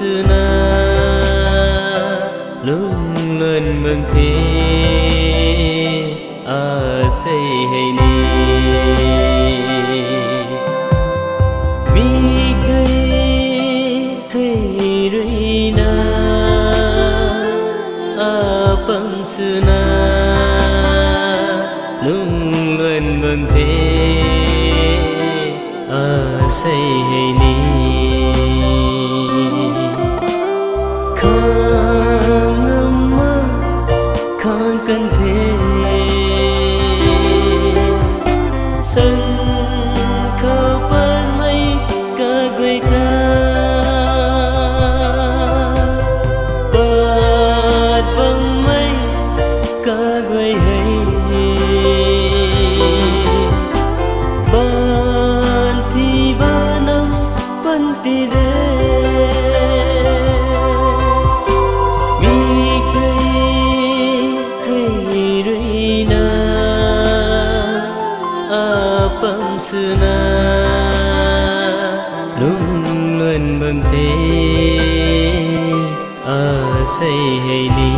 suna lung luân mừng thế say hay ni mi gây hay rơi na pam suna lung luân mừng thế say hay ni khang âm khang cần thế sân khâu ban mây ca quay ta bạt vang mây ca quay hay ban thi ba năm ban ti de mi cây hay rơi na pam suna lung luân mừng thế say hay ni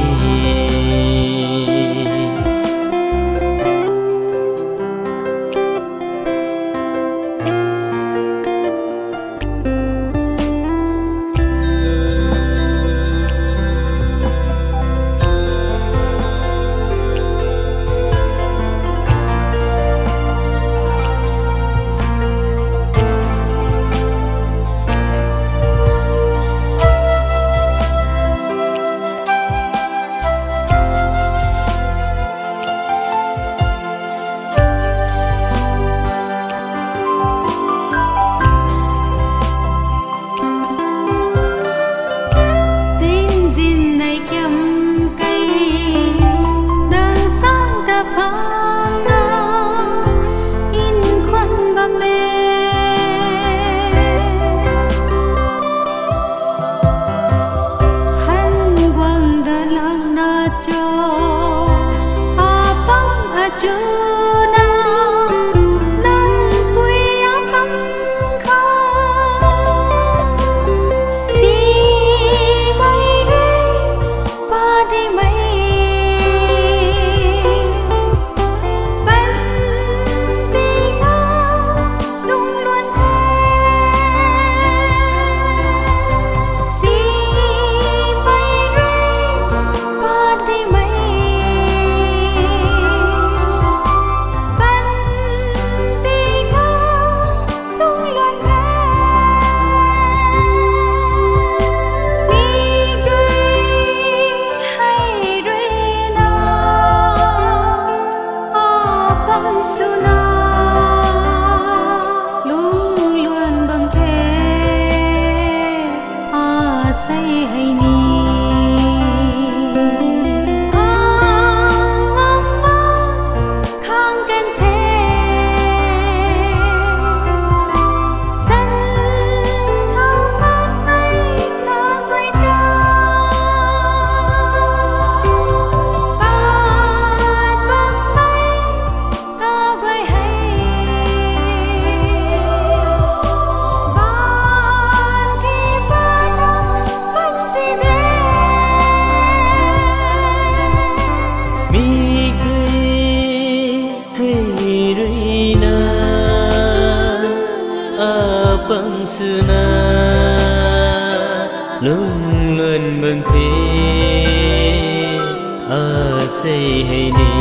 pam suna lung luân mừng thế say hay ni